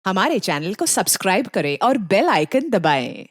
हमारे चैनल को सब्सक्राइब करें और बेल आइकन दबाएं।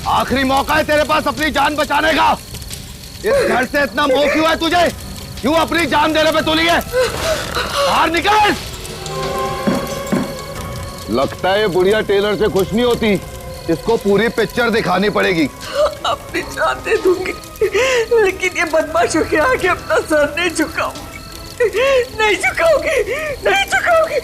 आखिरी मौका है तेरे पास अपनी जान बचाने का। इस घर से इतना मोह क्यों है तुझे? क्यों अपनी जान देने पे तुली है? बाहर निकल। लगता है ये बुढ़िया टेलर से खुश नहीं होती। इसको पूरी पिक्चर दिखानी पड़ेगी। अपनी जान दे दूंगी, लेकिन ये बदमाशों के आगे अपना सर नहीं झुकाऊंगी, नहीं झुकाऊंगी, नहीं झुकाऊंगी।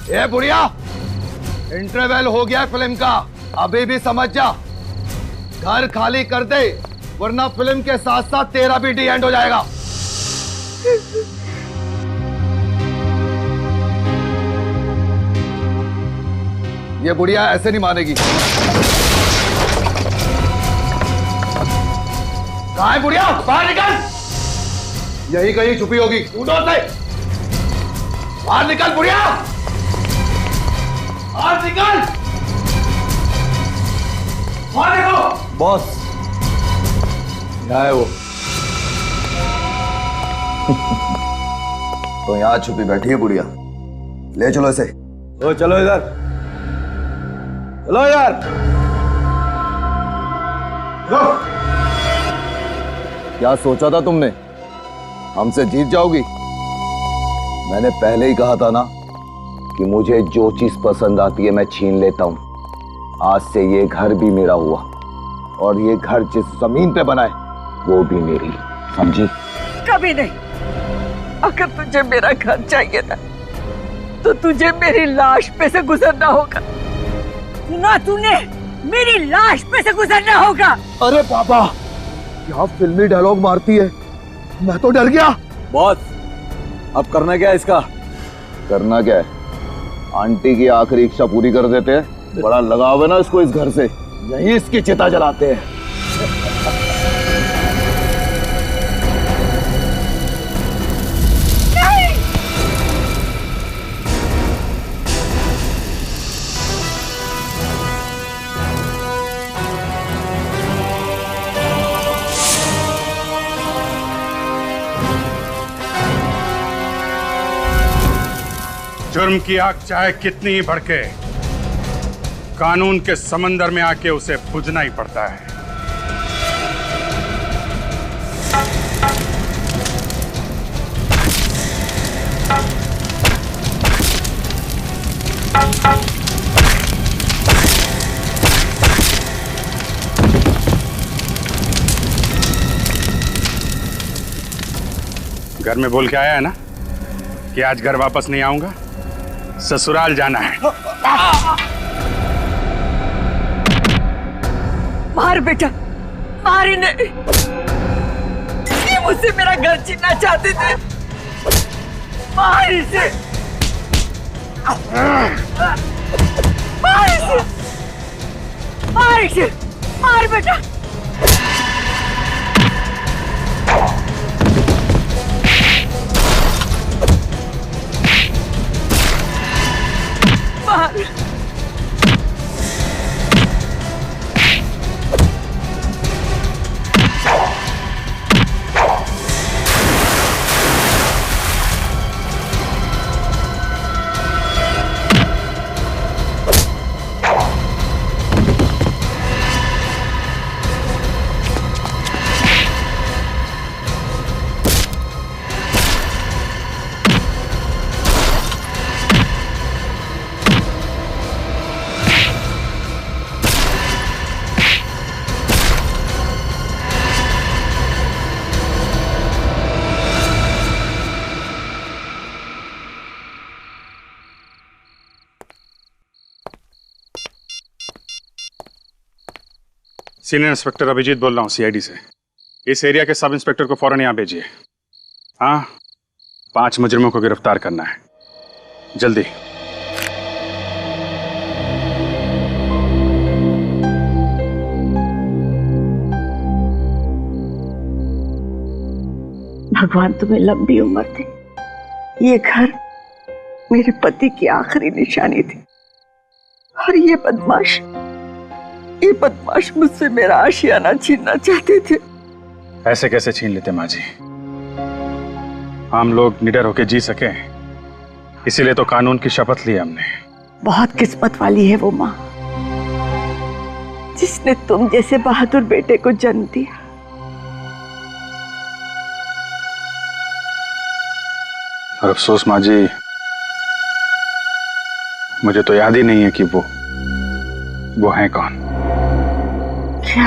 ए बुढ़िया, इंटरवल हो गया फिल्म का, अभी भी समझ जा। घर खाली कर दे, वरना फिल्म के साथ साथ तेरा भी डी एंड हो जाएगा। ये बुढ़िया ऐसे नहीं मानेगी। कहाँ है बुढ़िया? बाहर निकल। यही कहीं छुपी होगी, ढूंढो उसे। बाहर निकल बुढ़िया, बाहर निकल। बाहर देखो। बॉस, यहाँ है वो। तो यहाँ छुपी बैठी है बुढ़िया। ले चलो इसे। ओ चलो इधर, चलो यार। क्या सोचा था तुमने? हमसे जीत जाओगी? मैंने पहले ही कहा था ना कि मुझे जो चीज पसंद आती है मैं छीन लेता हूं। आज से ये घर भी मेरा हुआ, और ये घर जिस जमीन पे बना है वो भी मेरी, समझी? कभी नहीं। अगर तुझे मेरा घर चाहिए था तो तुझे मेरी लाश पे से गुजरना होगा। सुना तूने? मेरी लाश पे से गुजरना होगा। अरे पापा, क्या फिल्मी डायलॉग मारती है, मैं तो डर गया। बॉस, अब करना क्या है इसका? करना क्या है? आंटी की आखिरी इच्छा पूरी कर देते हैं। बड़ा लगाव है ना इसको इस घर से, यहीं इसकी चिता जलाते हैं। जुर्म की आग चाहे कितनी ही भड़के, कानून के समंदर में आके उसे बुझना ही पड़ता है। घर में बोल के आया है ना कि आज घर वापस नहीं आऊंगा, ससुराल जाना है। मार बेटा, मार इन्हें। ये मुझसे मेरा घर छीनना चाहते थे। मार इसे, मार इसे, मार इसे, मार बेटा। मार। सीनियर इंस्पेक्टर अभिजीत बोल रहा हूँ सीआईडी से। इस एरिया के सब इंस्पेक्टर को फौरन यहाँ भेजिए। हाँ, 5 मुजरिमों को गिरफ्तार करना है, जल्दी। भगवान तुम्हें लंबी उम्र दे। ये घर मेरे पति की आखिरी निशानी थी और ये बदमाश मुझसे मेरा आशियाना छीनना चाहते थे। ऐसे कैसे छीन लेते माँ जी? हम लोग निडर होके जी सके, इसीलिए तो कानून की शपथ ली हमने। बहुत किस्मत वाली है वो माँ जिसने तुम जैसे बहादुर बेटे को जन्म दिया। और अफसोस माँ जी, मुझे तो याद ही नहीं है कि वो है कौन। क्या?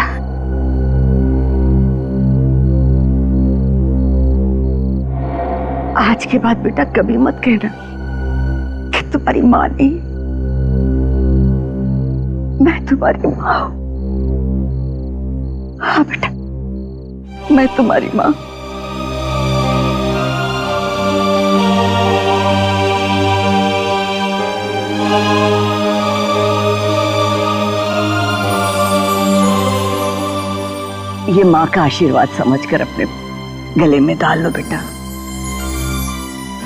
आज के बाद बेटा कभी मत कहना कि तुम्हारी माँ नहीं, मैं तुम्हारी माँ हूं। हाँ बेटा, मैं तुम्हारी माँ। ये माँ का आशीर्वाद समझकर अपने गले में डाल लो बेटा,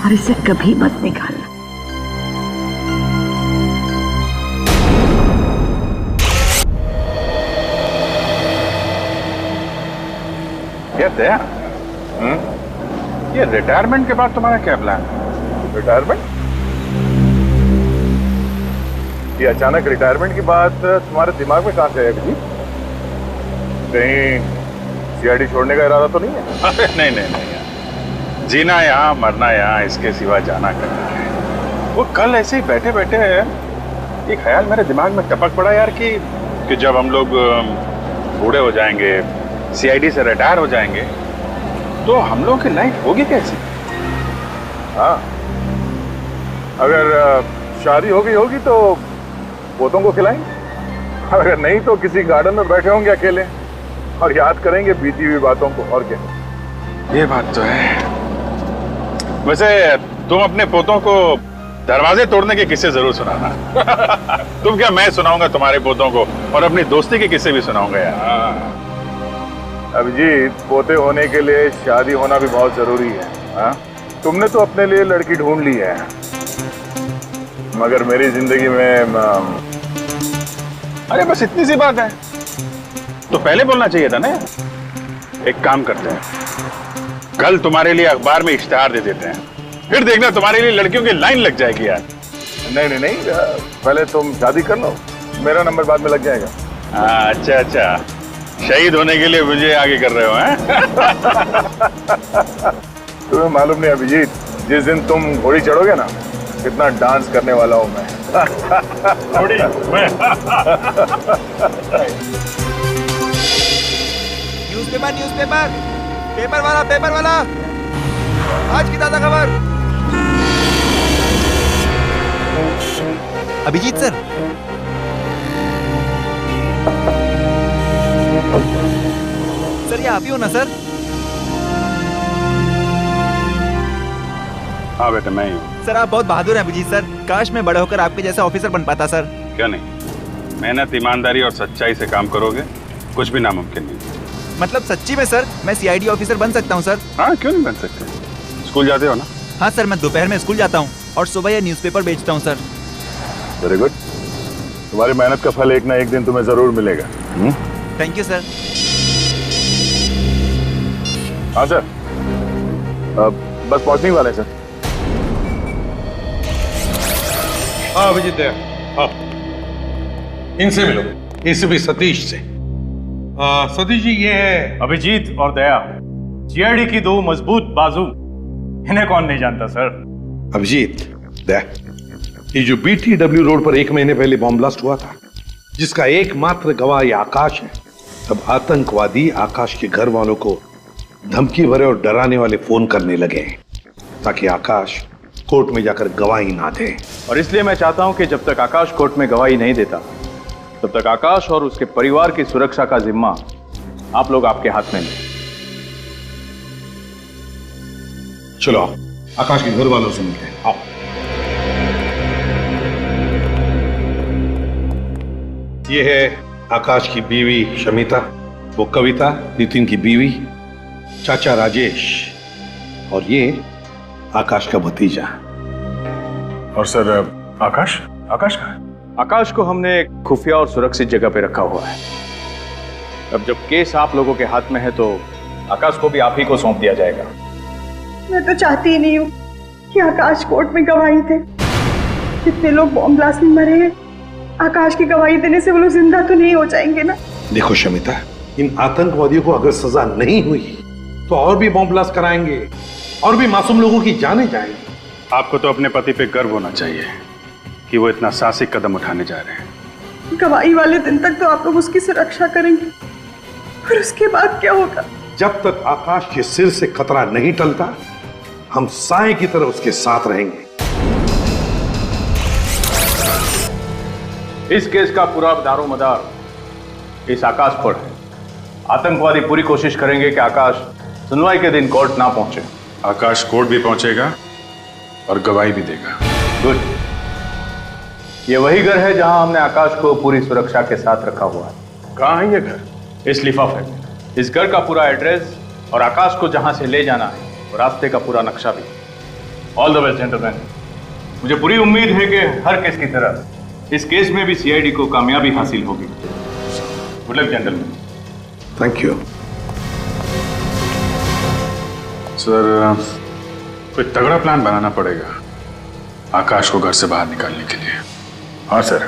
और इसे कभी मत निकालना। क्या दया? ये रिटायरमेंट के बाद तुम्हारा क्या प्लान है? रिटायरमेंट? ये अचानक रिटायरमेंट की बात तुम्हारे दिमाग में कहां से है अभिजीत? कहीं सीआईडी छोड़ने का इरादा तो नहीं है? अरे नहीं नहीं नहीं, जीना यहाँ मरना यहाँ, इसके सिवा जाना करना है। वो कल ऐसे ही बैठे बैठे एक ख्याल मेरे दिमाग में टपक पड़ा यार कि जब हम लोग बूढ़े हो जाएंगे, सीआईडी से रिटायर हो जाएंगे, तो हम लोगों की लाइफ होगी कैसी? हाँ, अगर शादी हो गई होगी तो पोतों को खिलाएंगे, अगर नहीं तो किसी गार्डन में बैठे होंगे अकेले और याद करेंगे बीती हुई बातों को। और क्या? ये बात तो है। वैसे तुम अपने पोतों को दरवाजे तोड़ने के किस्से जरूर सुनाना। तुम क्या, मैं सुनाऊंगा तुम्हारे पोतों को, और अपनी दोस्ती के किस्से भी सुनाऊंगा यार। अभिजीत, पोते होने के लिए शादी होना भी बहुत जरूरी है। हाँ, तुमने तो अपने लिए लड़की ढूंढ ली है, मगर मेरी जिंदगी में अरे बस इतनी सी बात है तो पहले बोलना चाहिए था ना। एक काम करते हैं, कल तुम्हारे लिए अखबार में इश्तिहार दे देते हैं, फिर देखना तुम्हारे लिए लड़कियों की लाइन लग जाएगी यार। नहीं नहीं नहीं, पहले तुम शादी कर लो, मेरा नंबर बाद में लग जाएगा। अच्छा अच्छा, शहीद होने के लिए मुझे आगे कर रहे हो हैं? तुम्हें मालूम नहीं अभिजीत, जिस दिन तुम घोड़ी चढ़ोगे ना, कितना डांस करने वाला हूं मैं। घोड़ी? न्यूज़पेपर पेपर वाला आज की ताजा खबर। अभिजीत सर, ये आप ही हो ना सर? हाँ बेटा, मैं ही हूँ। सर आप बहुत बहादुर हैं अभिजीत सर, काश मैं बड़ा होकर आपके जैसा ऑफिसर बन पाता सर। क्या नहीं, मेहनत ईमानदारी और सच्चाई से काम करोगे, कुछ भी नामुमकिन नहीं। मतलब सच्ची में सर, मैं सीआईडी ऑफिसर बन सकता हूँ सर? हाँ, क्यों नहीं बन सकते? स्कूल जाते हो ना? हाँ सर, मैं दोपहर में स्कूल जाता हूँ और सुबह ये न्यूज़पेपर बेचता हूँ सर। वेरी गुड, तुम्हारी मेहनत का फल एक ना एक दिन तुम्हें जरूर मिलेगा। Thank you sir. हाँ सर, बस पहुंचने वाले सर। हाँ अभिजीत दया, हाँ इनसे मिलो, एसीपी सतीश से। सतीश जी, ये है अभिजीत और दया, सीआईडी की दो मजबूत बाजू। इन्हें कौन नहीं जानता सर। अभिजीत दया, ये जो BTW रोड पर 1 महीने पहले बॉम्ब ब्लास्ट हुआ था, जिसका एकमात्र गवाह ये आकाश है, तब आतंकवादी आकाश के घर वालों को धमकी भरे और डराने वाले फोन करने लगे ताकि आकाश कोर्ट में जाकर गवाही ना दे। और इसलिए मैं चाहता हूं कि जब तक आकाश कोर्ट में गवाही नहीं देता, तब तक आकाश और उसके परिवार की सुरक्षा का जिम्मा आप लोग आपके हाथ में लें। चलो आकाश के घर वालों से मिलते हैं, आओ। ये है आकाश की बीवी शमिता, वो कविता नितिन की बीवी, चाचा राजेश, और ये आकाश का भतीजा। और सर आकाश आकाश कहाँ है? आकाश को हमने एक खुफिया और सुरक्षित जगह पे रखा हुआ है। अब जब केस आप लोगों के हाथ में है तो आकाश को भी आप ही को सौंप दिया जाएगा। मैं तो चाहती ही नहीं हूँ कि आकाश कोर्ट में गवाही दे। कितने लोग बॉम्ब ब्लास्ट में मरे हैं, आकाश की गवाही देने से वो लोग जिंदा तो नहीं हो जाएंगे ना। देखो शमिता, इन आतंकवादियों को अगर सजा नहीं हुई तो और भी बॉम्ब ब्लास्ट कराएंगे और भी मासूम लोगों की जानें जाएंगी। आपको तो अपने पति पे गर्व होना चाहिए कि वो इतना साहसिक कदम उठाने जा रहे हैं। गवाही वाले दिन तक तो आप लोग उसकी सुरक्षा करेंगे, फिर उसके बाद क्या होगा? जब तक आकाश के सिर से खतरा नहीं टलता, हम साए की तरह उसके साथ रहेंगे। इस केस का पूरा दारोमदार इस आकाश पर है। आतंकवादी पूरी कोशिश करेंगे कि आकाश सुनवाई के दिन कोर्ट ना पहुंचे। आकाश कोर्ट भी पहुंचेगा और गवाही भी देगा। गुड। ये वही घर है जहां हमने आकाश को पूरी सुरक्षा के साथ रखा हुआ है। कहाँ है ये घर? इस लिफाफे में इस घर का पूरा एड्रेस और आकाश को जहां से ले जाना है और रास्ते का पूरा नक्शा भी। All the best gentleman. मुझे पूरी उम्मीद है कि हर केस की तरह इस केस में भी सीआईडी को कामयाबी हासिल होगी। Good luck gentleman. Thank you sir, कोई तगड़ा प्लान बनाना पड़ेगा आकाश को घर से बाहर निकालने के लिए। हाँ सर,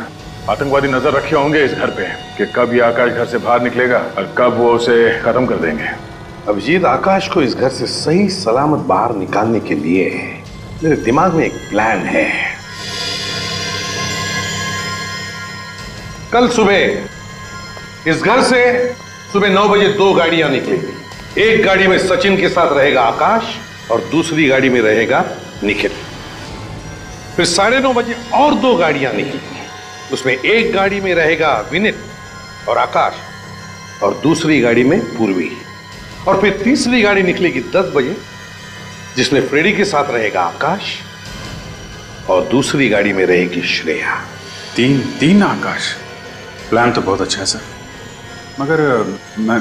आतंकवादी नजर रखे होंगे इस घर पे कि कब ये आकाश घर से बाहर निकलेगा और कब वो उसे खत्म कर देंगे। अभिजीत, आकाश को इस घर से सही सलामत बाहर निकालने के लिए मेरे दिमाग में एक प्लान है। कल सुबह इस घर से सुबह 9 बजे 2 गाड़ियां निकलेंगी। एक गाड़ी में सचिन के साथ रहेगा आकाश और दूसरी गाड़ी में रहेगा निखिल। फिर 9:30 बजे और 2 गाड़ियां निकलेंगी। उसमें एक गाड़ी में रहेगा विनित और आकाश और दूसरी गाड़ी में पूर्वी। और फिर तीसरी गाड़ी निकलेगी 10 बजे जिसमें फ्रेडी के साथ रहेगा आकाश और दूसरी गाड़ी में रहेगी श्रेया। तीन आकाश। प्लान तो बहुत अच्छा है सर, मगर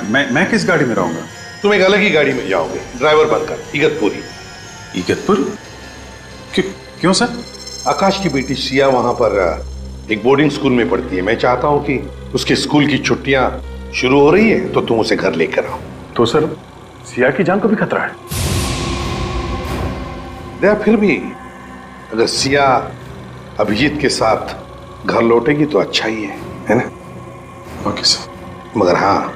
मैं किस गाड़ी में रहूंगा? तुम एक अलग ही गाड़ी में जाओगे, ड्राइवर बनकर इगतपुरी। इगतपुर? क्यों सर? आकाश की बेटी सिया वहां पर एक बोर्डिंग स्कूल में पढ़ती है। मैं चाहता हूं कि उसके स्कूल की छुट्टियां शुरू हो रही है तो तुम उसे घर लेकर आओ। तो सर, सिया की जान को भी खतरा है। दया, फिर भी अगर सिया अभिजीत के साथ घर लौटेगी तो अच्छा ही है ना? Okay sir. मगर हाँ,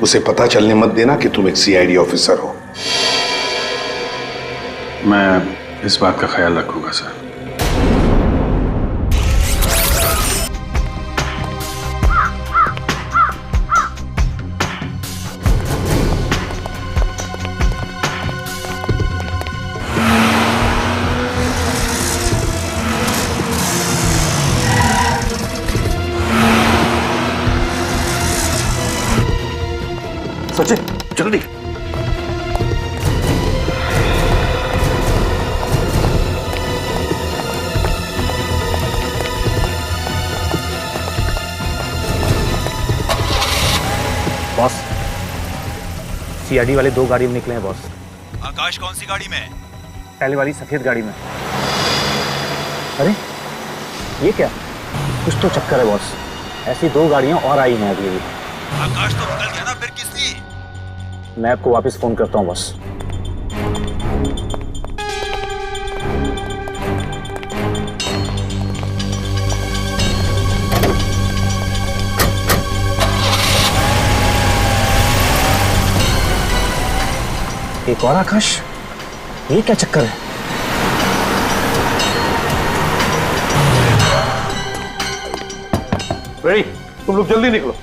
उसे पता चलने मत देना कि तुम एक सीआईडी ऑफिसर हो। मैं इस बात का ख्याल रखूंगा सर। सचिन जल्दी। बॉस, सीआईडी वाले 2 गाड़ी में निकले हैं बॉस। आकाश कौन सी गाड़ी में है? पहले वाली सफेद गाड़ी में। अरे ये क्या, कुछ तो चक्कर है बॉस। ऐसी 2 गाड़ियां और आई हैं अभी। आकाश तो निकल गया ना, फिर किसकी? मैं आपको वापस फोन करता हूं बॉस। एक और आकाश, ये क्या चक्कर है? रेडी, तुम लोग जल्दी निकलो।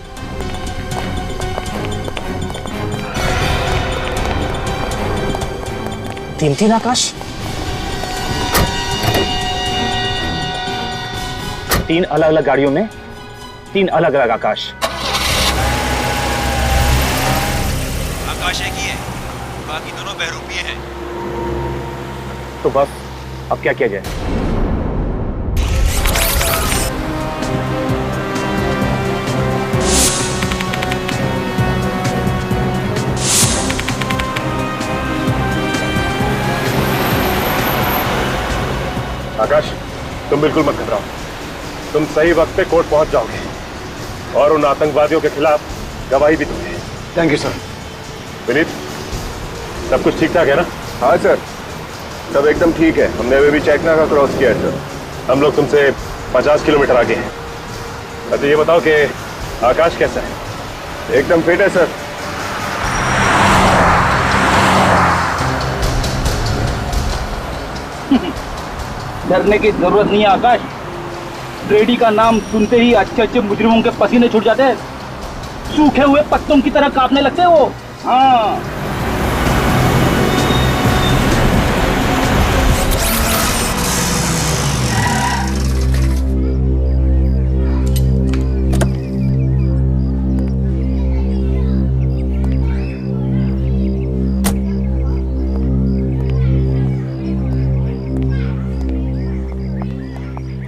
तीन आकाश, 3 अलग अलग गाड़ियों में 3 अलग अलग आकाश। आकाश एक ही है, बाकी दोनों बहरूपिये हैं। तो बस अब क्या किया जाए? आकाश, तुम बिल्कुल मत घबराओ। तुम सही वक्त पे कोर्ट पहुंच जाओगे और उन आतंकवादियों के खिलाफ गवाही भी दोगे। Thank you sir. विनीत, सब कुछ ठीक ठाक है ना? हाँ सर, सब एकदम ठीक है। हमने अभी भी चेकना का क्रॉस किया है सर। हम लोग तुमसे 50 किलोमीटर आगे हैं। तो ये बताओ कि आकाश कैसा है? एकदम फिट है सर। डरने की जरूरत नहीं है आकाश। रेडी का नाम सुनते ही अच्छे अच्छे मुजरिमों के पसीने छूट जाते हैं, सूखे हुए पत्तों की तरह कांपने लगते हैं वो। हाँ,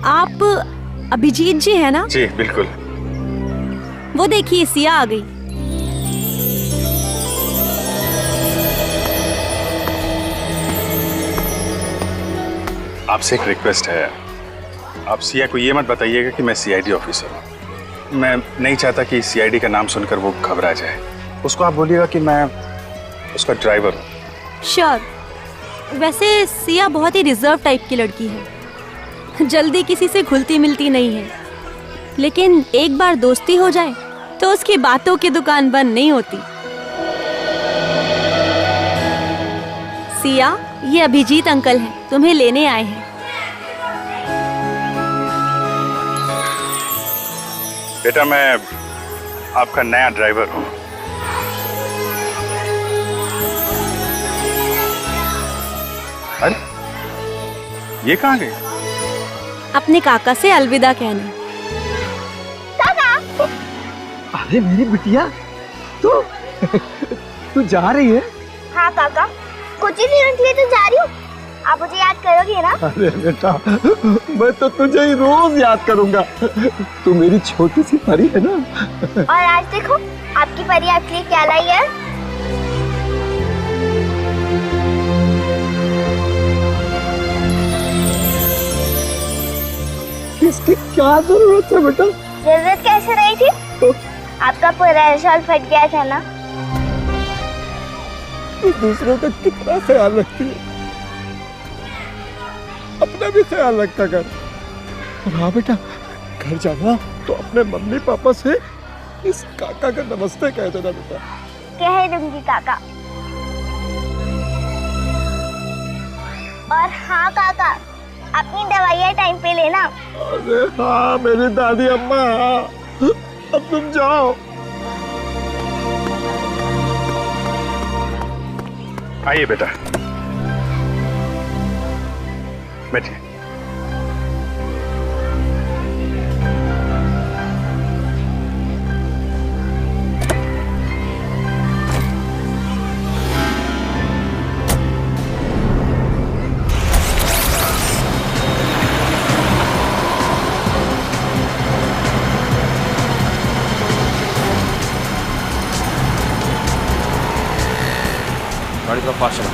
आप अभिजीत जी है ना? जी बिल्कुल। वो देखिए सिया आ गई। आपसे एक रिक्वेस्ट है, आप सिया को ये मत बताइएगा कि मैं सीआईडी ऑफिसर हूँ। मैं नहीं चाहता कि सीआईडी का नाम सुनकर वो घबरा जाए। उसको आप बोलिएगा कि मैं उसका ड्राइवर हूँ। श्योर। वैसे सिया बहुत ही रिजर्व टाइप की लड़की है, जल्दी किसी से घुलती मिलती नहीं है, लेकिन एक बार दोस्ती हो जाए तो उसकी बातों की दुकान बंद नहीं होती। सिया, ये अभिजीत अंकल हैं, तुम्हें लेने आए हैं। बेटा, मैं आपका नया ड्राइवर हूँ। अरे ये कहाँ गए? अपने काका से अलविदा कहने। काका! अरे मेरी बिटिया, तू जा रही है? हाँ काका, कुछ ही दिनों के लिए तो जा रही हूँ। आप मुझे याद करोगे ना? अरे बेटा, मैं तो तुझे ही रोज याद करूंगा। तू मेरी छोटी सी परी है ना। और आज देखो, आपकी परी आपके लिए क्या लाई है। इसकी क्या जरूरत है बेटा? जरूरत कैसे रही थी? आपका पूरा शॉल फट गया था ना। तू दूसरों का कितना ख्याल रखती है, अपना भी ख्याल रखा कर। और हाँ बेटा, घर जाना तो अपने मम्मी पापा से इस काका का नमस्ते कह देना बेटा। कह दूंगी काका। और हाँ काका, अपनी दवाइयाँ टाइम पे लेना। अरे हाँ मेरी दादी अम्मा, अब तुम जाओ। आइए बेटा, बैठिए। गाड़ी थोड़ा फास्ट चला।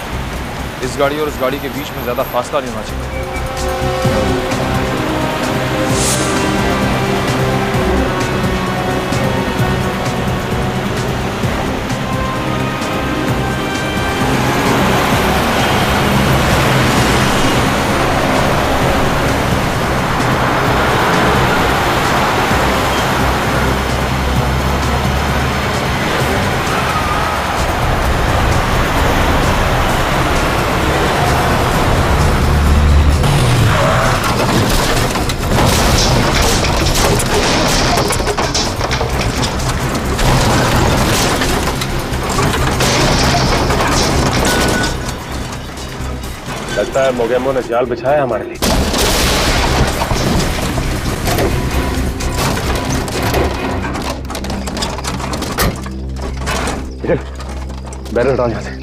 इस गाड़ी और उस गाड़ी के बीच में ज्यादा फासला नहीं होना चाहिए। लगता है मोगेम्बो ने जाल बिछाया हमारे लिए। बैरल हटाओ यहाँ से।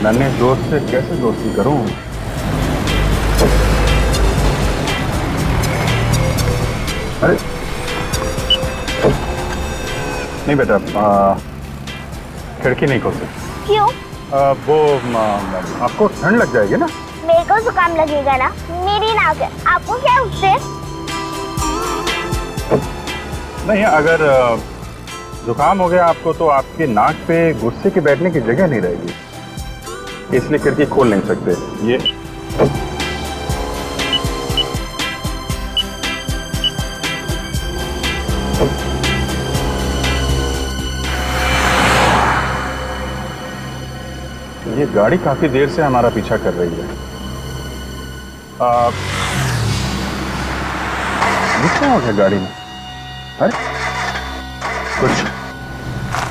नन्हे दोस्त से कैसे दोस्ती करूं? अरे नहीं बेटा, खिड़की नहीं खोल सकती। क्यों? वो आपको ठंड लग जाएगी ना। मेरे को जुकाम लगेगा ना, मेरी नाक है, आपको क्या उससे? नहीं, अगर जुकाम हो गया आपको तो आपकी नाक पे गुस्से के बैठने की जगह नहीं रहेगी, इसलिए खिड़की खोल नहीं सकते। ये गाड़ी काफी देर से हमारा पीछा कर रही है। क्या हो गया गाड़ी में? अरे कुछ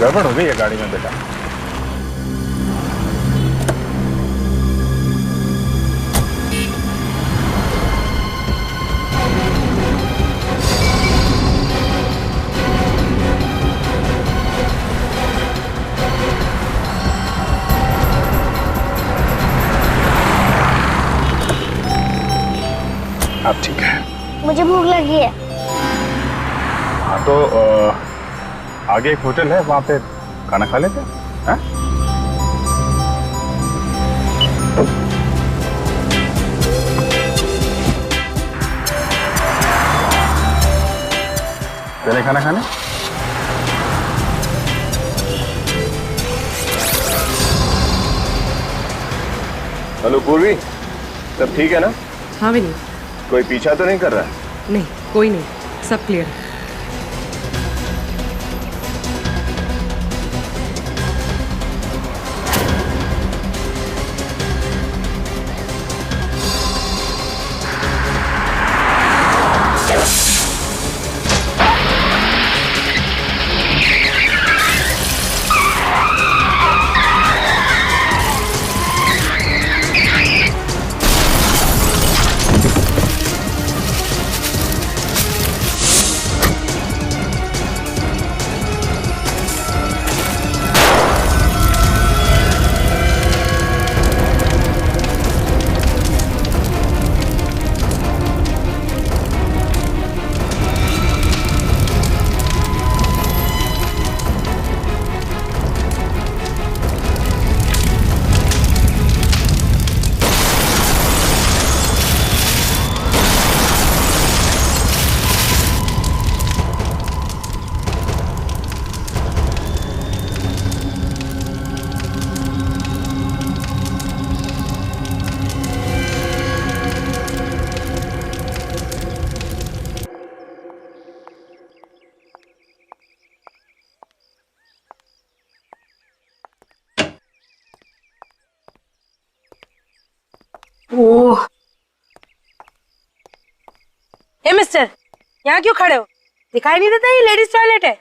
गड़बड़ हो गई है गाड़ी में बेटा। अब ठीक है। मुझे भूख लगी है। हाँ तो आगे एक होटल है, वहां पे खाना खा लेते हैं। चले खाना खाने। हेलो पूर्वी, सब ठीक है ना? हाँ विनी। कोई पीछा तो नहीं कर रहा है? नहीं, कोई नहीं, सब क्लियर है। ओह, ए मिस्टर, यहाँ क्यों खड़े हो? दिखाई नहीं देता ये लेडीज टॉयलेट है?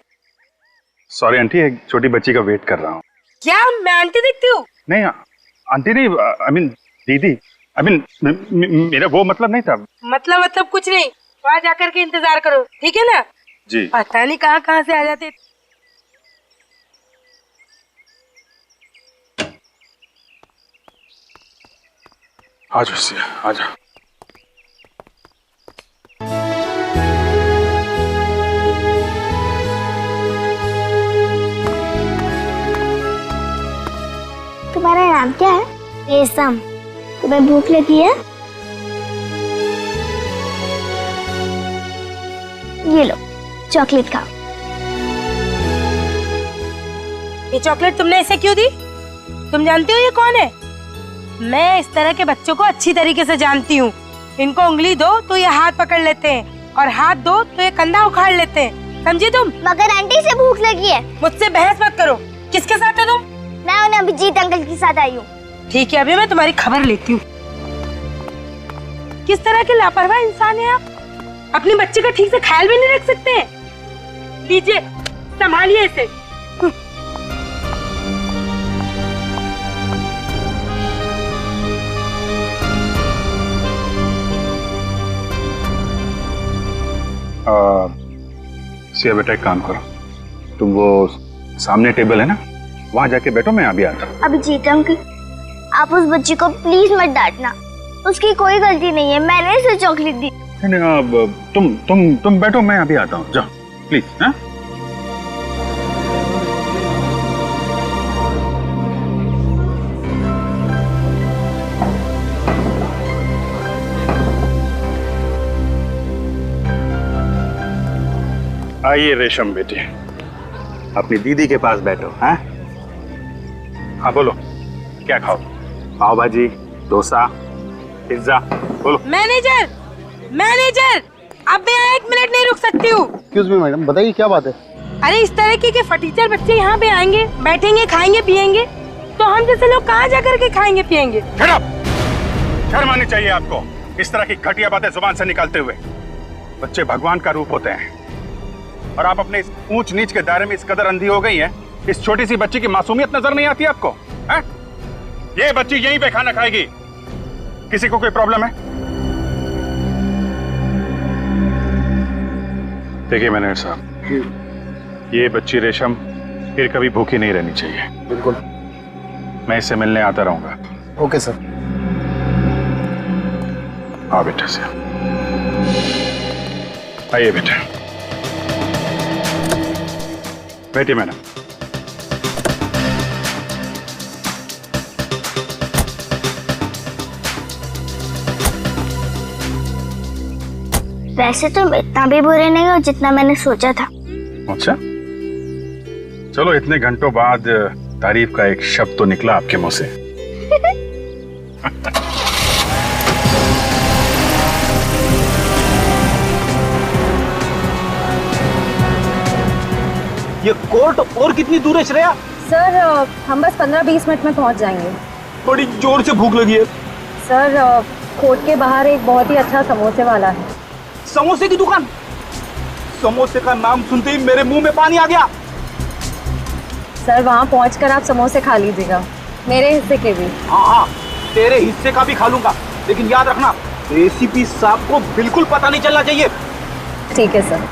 सॉरी आंटी, एक छोटी बच्ची का वेट कर रहा हूँ। क्या मैं आंटी दिखती हूँ? नहीं आंटी नहीं, आई मीन दीदी, आई मीन मेरा वो मतलब नहीं था। मतलब कुछ नहीं, वहाँ जाकर के इंतजार करो, ठीक है ना? जी। पता नहीं कहाँ से आ जाते। आजा सिया, आजा। तुम्हारा नाम क्या है? रेशम। तुम्हें भूख लगी है? ये लो, चॉकलेट खाओ। ये चॉकलेट तुमने इसे क्यों दी? तुम जानती हो ये कौन है? मैं इस तरह के बच्चों को अच्छी तरीके से जानती हूँ। इनको उंगली दो तो ये हाथ पकड़ लेते हैं और हाथ दो तो ये कंधा उखाड़ लेते हैं, समझी तुम? मगर आंटी से भूख लगी है। मुझसे बहस मत करो। किसके साथ हो तुम? मैं उन्हें अभिजीत अंकल के साथ आई हूँ। ठीक है, अभी मैं तुम्हारी खबर लेती हूँ। किस तरह के लापरवाह इंसान है आप? अपने बच्चे का ठीक से ख्याल भी नहीं रख सकते हैं। लीजिए, संभालिए इसे। सिया बेटा, एक काम करो, तुम वो सामने टेबल है ना, वहां जाके बैठो, मैं अभी आता हूँ। अभिजीत अंकल, आप उस बच्ची को प्लीज मत डांटना। उसकी कोई गलती नहीं है, मैंने इसे चॉकलेट दी। नहीं, तुम बैठो, मैं अभी आता हूँ, जाओ प्लीज। हाँ, आइए रेशम बेटी, अपनी दीदी के पास बैठो। हाँ हाँ, बोलो क्या खाओ? पाव भाजी, डोसा, पिज्जा, बोलो। मैनेजर, मैनेजर, अब मैं 1 मिनट नहीं रुक सकती हूँ। एक्सक्यूज मी मैडम, बताइए क्या बात है? अरे इस तरह के फटीचर बच्चे यहाँ पे आएंगे, बैठेंगे, खाएंगे, पिएंगे, तो हम जैसे लोग कहाँ जा करके खाएंगे पिएंगे? शर्म आनी चाहिए आपको इस तरह की घटिया बातें जुबान से निकालते हुए। बच्चे भगवान का रूप होते हैं और आप अपने इस ऊंच नीच के दायरे में इस कदर अंधी हो गई हैं, इस छोटी सी बच्ची की मासूमियत नजर नहीं आती आपको? है? ये बच्ची यहीं पे खाना खाएगी, किसी को कोई प्रॉब्लम है? देखिए मैनेजर साहब, ये बच्ची रेशम फिर कभी भूखी नहीं रहनी चाहिए। बिल्कुल, मैं इससे मिलने आता रहूंगा। Okay sir. आओ बेटा से, आइए बेटा, बैठिए मैडम। वैसे तुम इतना भी बुरे नहीं हो जितना मैंने सोचा था। अच्छा, चलो इतने घंटों बाद तारीफ का एक शब्द तो निकला आपके मुंह से। ये कोर्ट और कितनी दूर है श्रेया? सर हम बस 15-20 मिनट में पहुंच जाएंगे। बड़ी जोर से भूख लगी है। सर कोर्ट के बाहर एक बहुत ही अच्छा समोसे वाला है। समोसे की दुकान? समोसे का नाम सुनते ही मेरे मुंह में पानी आ गया। सर वहां पहुंचकर आप समोसे खा लीजिएगा, मेरे हिस्से के भी। हाँ हाँ, तेरे हिस्से का भी खा लूंगा, लेकिन याद रखना एसीपी साहब को बिल्कुल पता नहीं चलना चाहिए। ठीक है सर।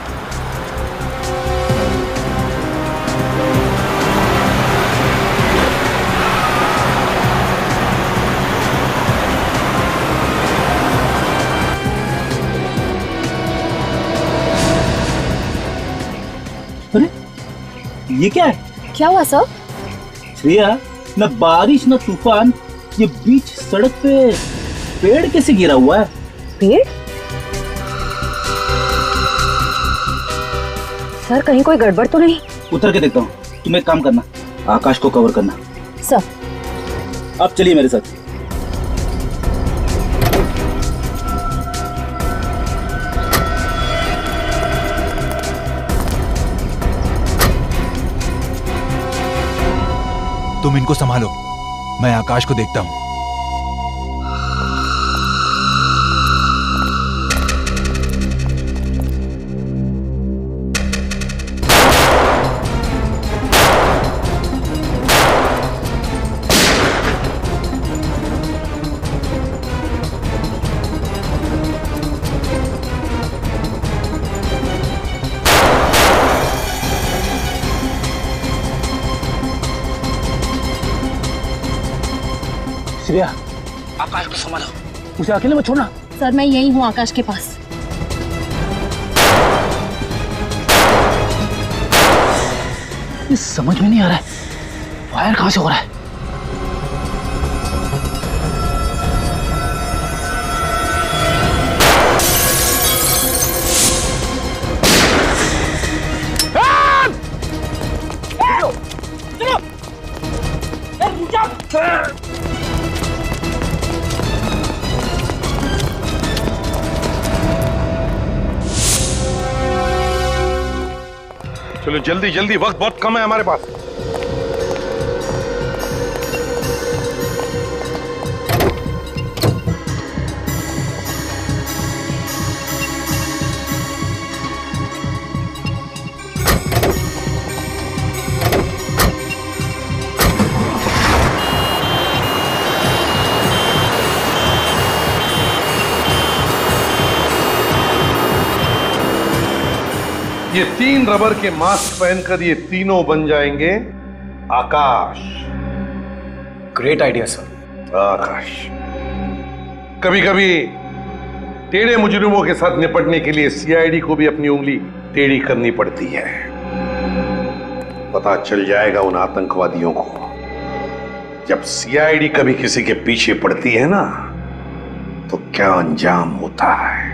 अरे ये क्या है? क्या हुआ सर? श्रेया, न बारिश न तूफान, ये बीच सड़क पे पेड़ कैसे गिरा हुआ है? पेड़? सर कहीं कोई गड़बड़ तो नहीं? उतर के देखता हूँ। तुम एक काम करना, आकाश को कवर करना। सर। अब चलिए मेरे साथ। तुम इनको संभालो, मैं आकाश को देखता हूं। श्रेया, आकाश को संभालो, उसे अकेले मत छोड़ना। सर मैं यही हूँ आकाश के पास। ये समझ में नहीं आ रहा है, फायर कहां से हो रहा है? चलो चलो जल्दी जल्दी, वक्त बहुत कम है हमारे पास। ये 3 रबर के मास्क पहनकर ये तीनों बन जाएंगे Akash. Great idea sir. Akash. कभी कभी टेढ़े मुजरिमों के साथ निपटने के लिए सीआईडी को भी अपनी उंगली टेढ़ी करनी पड़ती है। पता चल जाएगा उन आतंकवादियों को, जब सीआईडी कभी किसी के पीछे पड़ती है ना, तो क्या अंजाम होता है।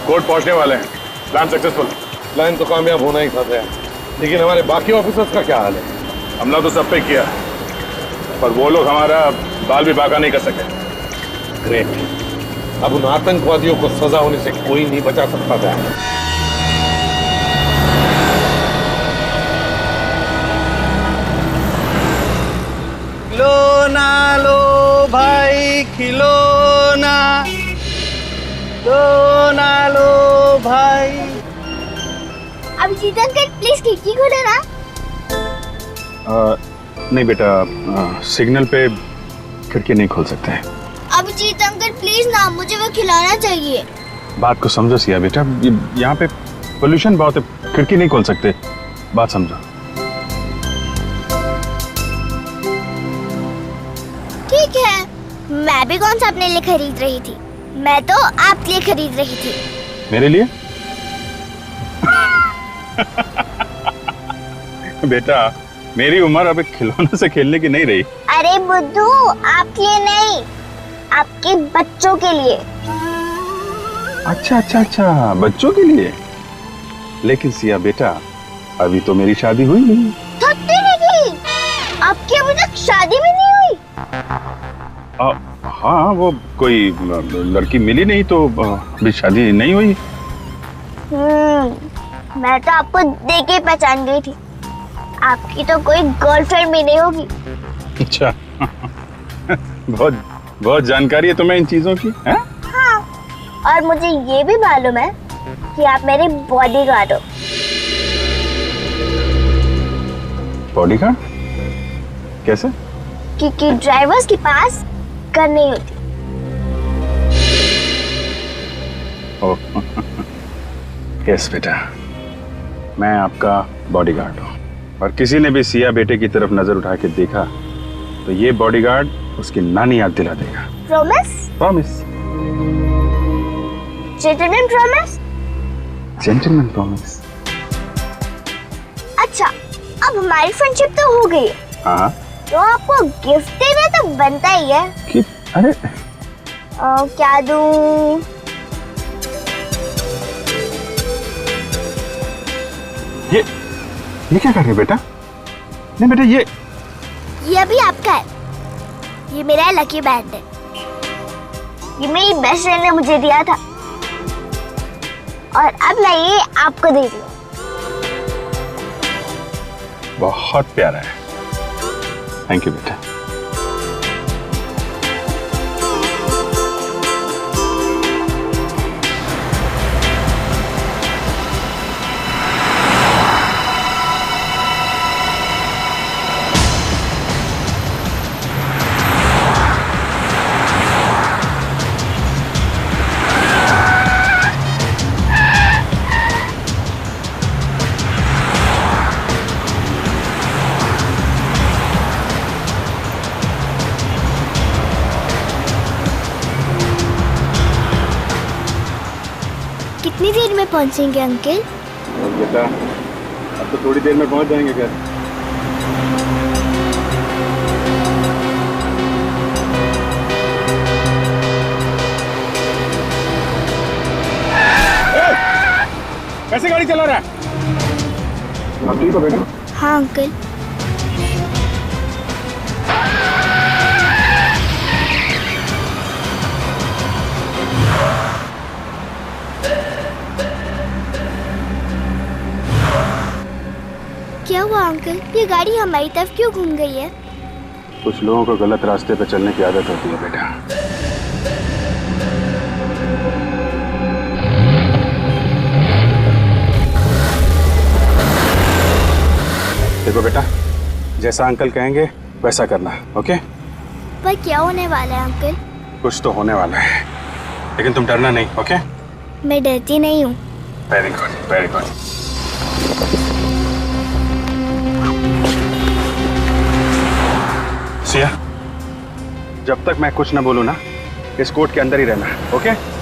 कोर्ट पहुंचने वाले हैं। Plan successful. प्लान तो कामयाब होना ही था, लेकिन हमारे बाकी ऑफिसर्स का क्या हाल है? हमला तो सब पे किया, पर वो लोग हमारा बाल भी बाका नहीं कर सके। ग्रेट। अब उन आतंकवादियों को सजा होने से कोई नहीं बचा सकता था। खिलौना लो भाई खिलौना, खिलौना लो भाई। अभिजीत अंकल प्लीज खिड़की खोलो ना। नहीं बेटा, सिग्नल पे खिड़की नहीं खोल सकते हैं। अभिजीत अंकल प्लीज ना, मुझे वो खिलौना चाहिए। बात को समझो सिया बेटा, यहाँ पे पोल्यूशन बहुत है, खिड़की नहीं खोल सकते। बात समझो। ठीक है, मैं भी कौन सा अपने लिए खरीद रही थी, मैं तो आपके लिए खरीद रही थी। मेरे लिए? बेटा मेरी उम्र अब एक खिलौने से खेलने की नहीं रही। अरे बुद्धू, आपके लिए नहीं, आपके बच्चों के लिए। अच्छा अच्छा अच्छा, बच्चों के लिए। लेकिन सिया बेटा, अभी तो मेरी शादी हुई नहीं। थकती नहीं, आपकी अभी तक शादी भी नहीं हुई? हाँ, वो कोई लड़की मिली नहीं तो अभी शादी नहीं हुई। मैं तो आपको देख के पहचान गई थी, आपकी तो कोई गर्लफ्रेंड भी नहीं होगी। अच्छा। बहुत बहुत जानकारी है तुम्हें इन चीजों की, है? हाँ, और मुझे ये भी मालूम है कि आप मेरे बॉडीगार्ड हो। बॉडीगार्ड? कैसे? क्योंकि ड्राइवर्स के पास गन नहीं होती। यस बेटा, मैं आपका बॉडीगार्ड हूँ, और किसी ने भी सिया बेटे की तरफ नजर उठा के देखा तो ये बॉडीगार्ड उसकी नानी याद दिला देगा। Promise? Promise. Gentleman promise? Gentleman promise. अच्छा, अब हमारी फ्रेंडशिप तो हो गई है, हाँ, तो आपको गिफ्ट देना तो बनता ही है। अरे क्या दूं? ये क्या कर रहे हो बेटा? नहीं बेटा, ये अभी आपका है, ये मेरा लकी बैंड है, ये मेरी बेस्ट फ्रेंड ने मुझे दिया था, और अब मैं ये आपको दे रही हूँ। बहुत प्यारा है। थैंक यू बेटा। कितनी देर में पहुंचेंगे अंकल? बेटा अब तो थोड़ी देर में पहुंच जाएंगे घर। कैसे गाड़ी चला रहा है? आप ठीक हो बेटा? हाँ अंकल। क्या हुआ अंकल? ये गाड़ी हमारी तरफ क्यों घूम गई है? कुछ लोगों को गलत रास्ते पे चलने की आदत होती है बेटा। देखो बेटा, जैसा अंकल कहेंगे वैसा करना, ओके? पर क्या होने वाला है अंकल? कुछ तो होने वाला है, लेकिन तुम डरना नहीं, ओके? मैं डरती नहीं हूँ। Very good, very good. Siya, जब तक मैं कुछ न बोलूं ना, इस कोर्ट के अंदर ही रहना, ओके?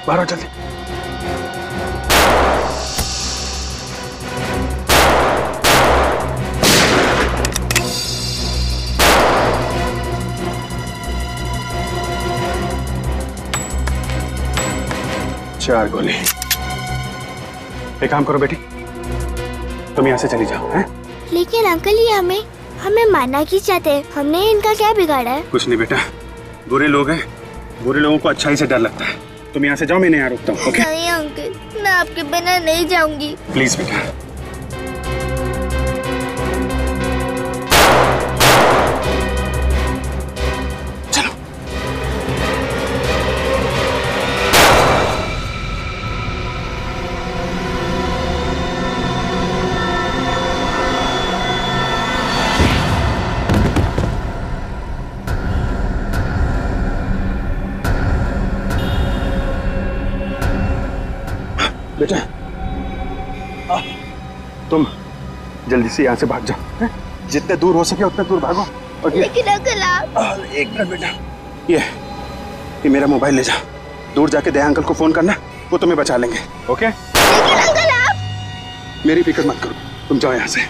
बाहर जल्दी। चार गोली। एक काम करो बेटी, तुम यहां से चली जाओ, हैं? लेकिन अंकल ये हमें मारना क्यों चाहते हैं? हमने इनका क्या बिगाड़ा है? कुछ नहीं बेटा, बुरे लोग हैं, बुरे लोगों को अच्छाई से डर लगता है। तुम यहाँ से जाओ, मैं यहाँ रुकता हूँ, ओके? नहीं अंकल, मैं आपके बिना नहीं जाऊंगी। प्लीज बेटा। चलो। बेटा, तुम जल्दी से यहाँ से भाग जाओ, हैं? जितने दूर हो सके उतने दूर भागो। और लेकिन अंकल आप... एक मिनट बेटा, ये मेरा मोबाइल ले जाओ, दूर जाके दया अंकल को फोन करना, वो तुम्हें बचा लेंगे, ओके? लेकिन अंकल आप... मेरी फिक्र मत करो, तुम जाओ यहाँ से।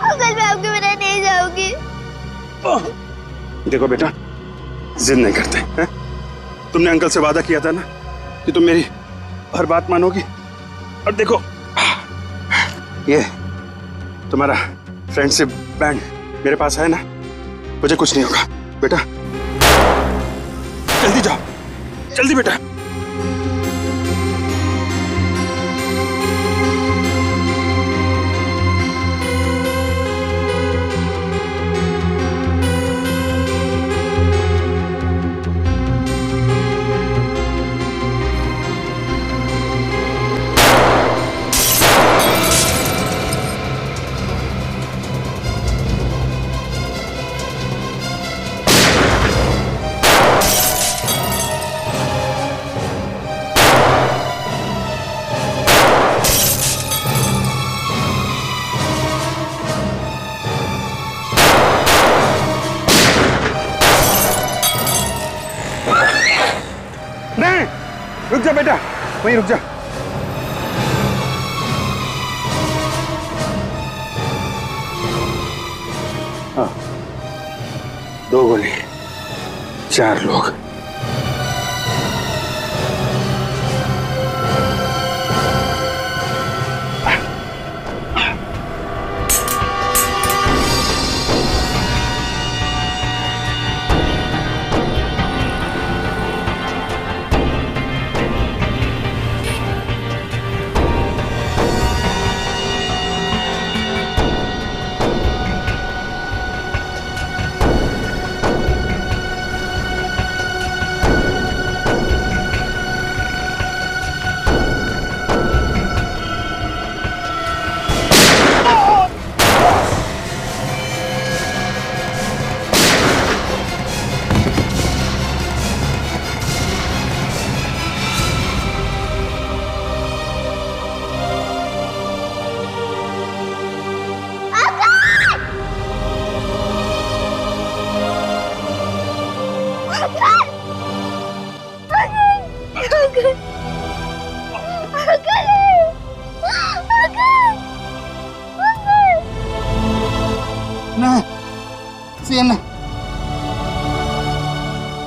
अंकल मैं आपके बिना नहीं जाऊंगी। देखो बेटा, जिद नहीं करते, हैं? तुमने अंकल से वादा किया था ना कि तुम मेरी हर बात मानोगी, और देखो ये तुम्हारा फ्रेंडशिप बैंड मेरे पास है ना, मुझे कुछ नहीं होगा बेटा। जल्दी जाओ, जल्दी बेटा। रुक जा बेटा, वहीं रुक जा। हाँ, 2 गोली, 4 लोग।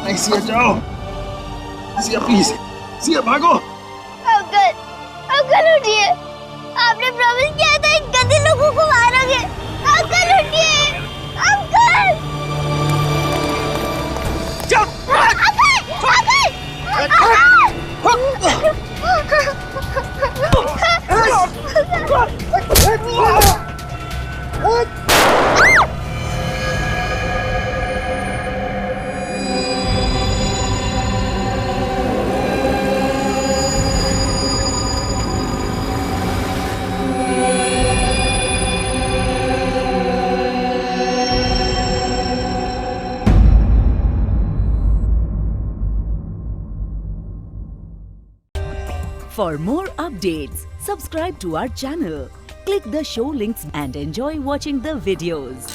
नहीं सिया, जाओ सिया, प्लीज सिया, भागो। अंकल उठिए, आपने प्रॉमिस किया था इन गंदे लोगों को मारोगे। अंकल उठिए, uncle. For more updates, subscribe to our channel, click the show links and enjoy watching the videos.